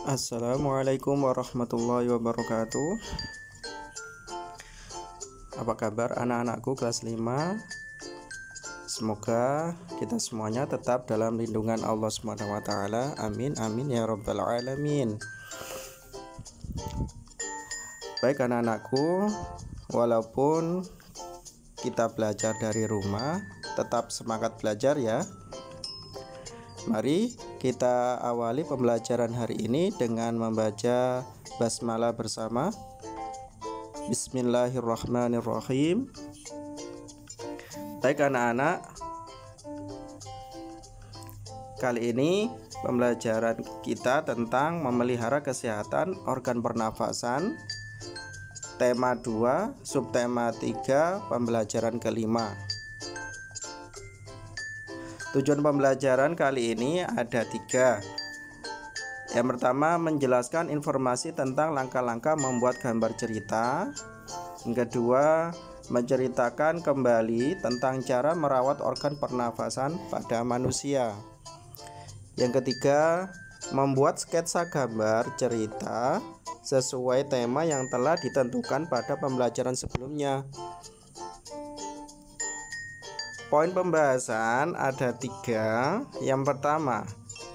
Assalamualaikum warahmatullahi wabarakatuh. Apa kabar anak-anakku kelas 5? Semoga kita semuanya tetap dalam lindungan Allah SWT. Amin amin ya rabbal alamin. Baik anak-anakku, walaupun kita belajar dari rumah, tetap semangat belajar ya. Mari kita awali pembelajaran hari ini dengan membaca basmalah bersama. Bismillahirrahmanirrahim. Baik anak-anak, kali ini pembelajaran kita tentang memelihara kesehatan organ pernafasan. Tema 2, subtema 3, pembelajaran kelima. Tujuan pembelajaran kali ini ada 3. Yang pertama, menjelaskan informasi tentang langkah-langkah membuat gambar cerita. Yang kedua, menceritakan kembali tentang cara merawat organ pernafasan pada manusia. Yang ketiga, membuat sketsa gambar cerita sesuai tema yang telah ditentukan pada pembelajaran sebelumnya. Poin pembahasan ada 3. Yang pertama,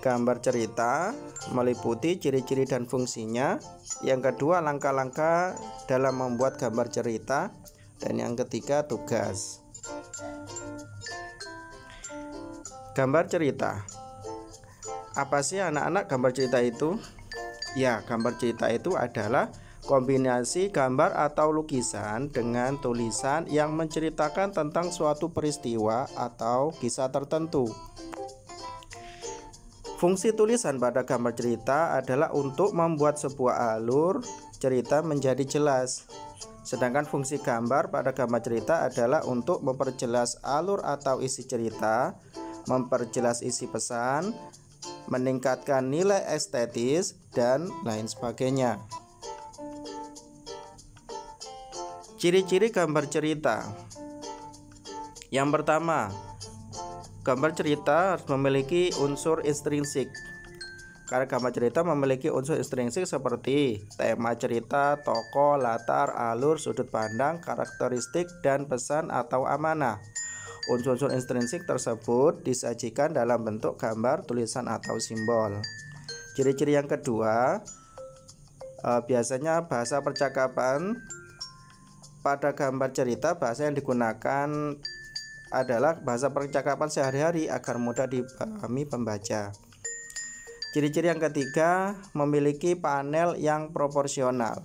gambar cerita meliputi ciri-ciri dan fungsinya. Yang kedua, langkah-langkah dalam membuat gambar cerita. Dan yang ketiga, tugas. Gambar cerita. Apa sih anak-anak gambar cerita itu? Ya, gambar cerita itu adalah kombinasi gambar atau lukisan dengan tulisan yang menceritakan tentang suatu peristiwa atau kisah tertentu. Fungsi tulisan pada gambar cerita adalah untuk membuat sebuah alur cerita menjadi jelas. Sedangkan fungsi gambar pada gambar cerita adalah untuk memperjelas alur atau isi cerita, memperjelas isi pesan, meningkatkan nilai estetis, dan lain sebagainya. Ciri-ciri gambar cerita. Yang pertama, gambar cerita harus memiliki unsur intrinsik. Karena gambar cerita memiliki unsur intrinsik seperti tema cerita, tokoh, latar, alur, sudut pandang, karakteristik, dan pesan atau amanah. Unsur-unsur intrinsik tersebut disajikan dalam bentuk gambar, tulisan, atau simbol. Ciri-ciri yang kedua, biasanya bahasa percakapan. Pada gambar cerita, bahasa yang digunakan adalah bahasa percakapan sehari-hari agar mudah dipahami pembaca. Ciri-ciri yang ketiga, memiliki panel yang proporsional.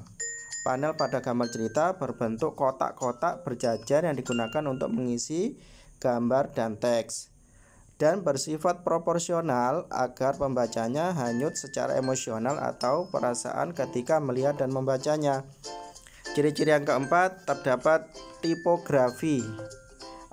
Panel pada gambar cerita berbentuk kotak-kotak berjajar yang digunakan untuk mengisi gambar dan teks, dan bersifat proporsional agar pembacanya hanyut secara emosional atau perasaan ketika melihat dan membacanya. Ciri-ciri yang keempat, terdapat tipografi.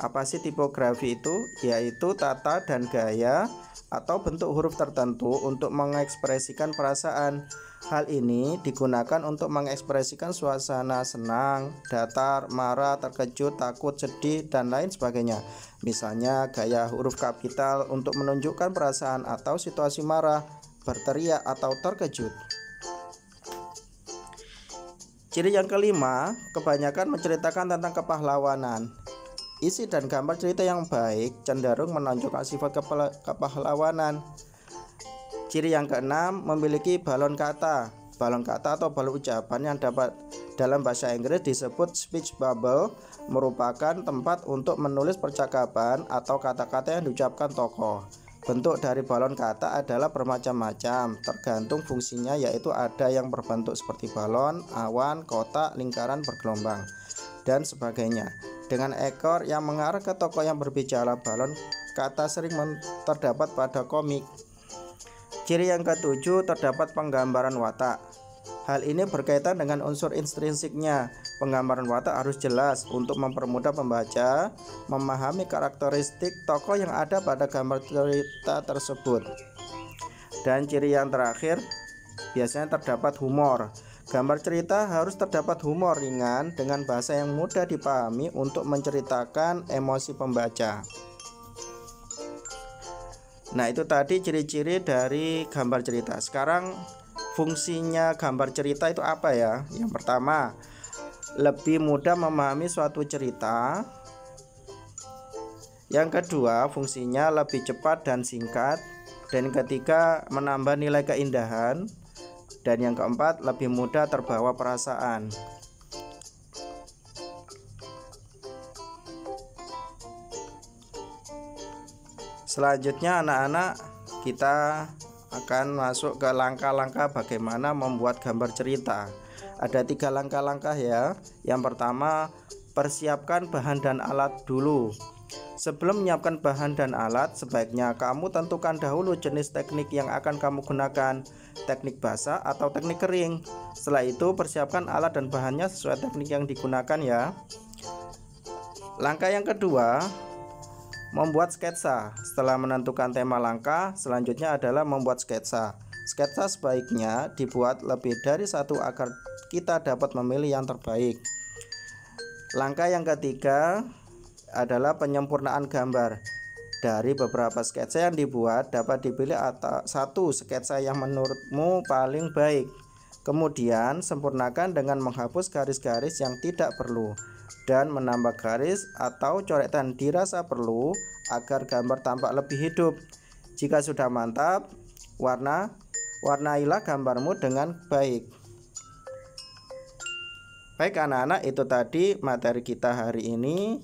Apa sih tipografi itu? Yaitu tata dan gaya atau bentuk huruf tertentu untuk mengekspresikan perasaan. Hal ini digunakan untuk mengekspresikan suasana senang, datar, marah, terkejut, takut, sedih, dan lain sebagainya. Misalnya gaya huruf kapital untuk menunjukkan perasaan atau situasi marah, berteriak, atau terkejut. Ciri yang kelima, kebanyakan menceritakan tentang kepahlawanan. Isi dan gambar cerita yang baik cenderung menonjolkan sifat kepahlawanan. Ciri yang keenam, memiliki balon kata. Balon kata atau balon ucapan yang dapat dalam bahasa Inggris disebut speech bubble, merupakan tempat untuk menulis percakapan atau kata-kata yang diucapkan tokoh. Bentuk dari balon kata adalah bermacam-macam, tergantung fungsinya, yaitu ada yang berbentuk seperti balon, awan, kotak, lingkaran, bergelombang, dan sebagainya. Dengan ekor yang mengarah ke tokoh yang berbicara, balon kata sering terdapat pada komik. Ciri yang ketujuh, terdapat penggambaran watak. Hal ini berkaitan dengan unsur intrinsiknya. Penggambaran watak harus jelas untuk mempermudah pembaca memahami karakteristik tokoh yang ada pada gambar cerita tersebut. Dan ciri yang terakhir, biasanya terdapat humor. Gambar cerita harus terdapat humor ringan dengan bahasa yang mudah dipahami untuk menceritakan emosi pembaca. Nah, itu tadi ciri-ciri dari gambar cerita. Sekarang fungsinya gambar cerita itu apa ya? Yang pertama, lebih mudah memahami suatu cerita. Yang kedua, fungsinya lebih cepat dan singkat. Dan ketiga, menambah nilai keindahan. Dan yang keempat, lebih mudah terbawa perasaan. Selanjutnya anak-anak, kita akan masuk ke langkah-langkah bagaimana membuat gambar cerita. Ada 3 langkah-langkah ya. Yang pertama, persiapkan bahan dan alat dulu. Sebelum menyiapkan bahan dan alat, sebaiknya kamu tentukan dahulu jenis teknik yang akan kamu gunakan, teknik basah atau teknik kering. Setelah itu persiapkan alat dan bahannya sesuai teknik yang digunakan ya. Langkah yang kedua, membuat sketsa. Setelah menentukan tema langkah, selanjutnya adalah membuat sketsa. Sketsa sebaiknya dibuat lebih dari satu agar kita dapat memilih yang terbaik. Langkah yang ketiga adalah penyempurnaan gambar. Dari beberapa sketsa yang dibuat, dapat dipilih satu sketsa yang menurutmu paling baik. Kemudian sempurnakan dengan menghapus garis-garis yang tidak perlu dan menambah garis atau coretan dirasa perlu agar gambar tampak lebih hidup. Jika sudah mantap, warnailah gambarmu dengan baik. Baik anak-anak, itu tadi materi kita hari ini.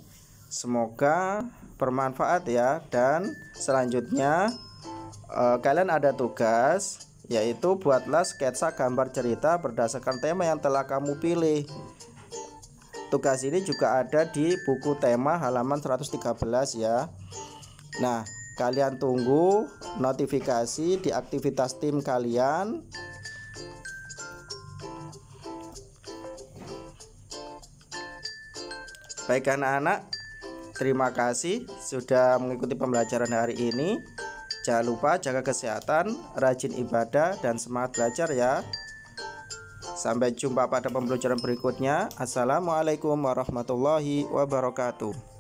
Semoga bermanfaat ya. Dan selanjutnya kalian ada tugas, yaitu buatlah sketsa gambar cerita berdasarkan tema yang telah kamu pilih. Tugas ini juga ada di buku tema halaman 113 ya. Nah, kalian tunggu notifikasi di aktivitas tim kalian. Baik anak-anak, terima kasih sudah mengikuti pembelajaran hari ini. Jangan lupa jaga kesehatan, rajin ibadah, dan semangat belajar ya. Sampai jumpa pada pembelajaran berikutnya. Assalamualaikum warahmatullahi wabarakatuh.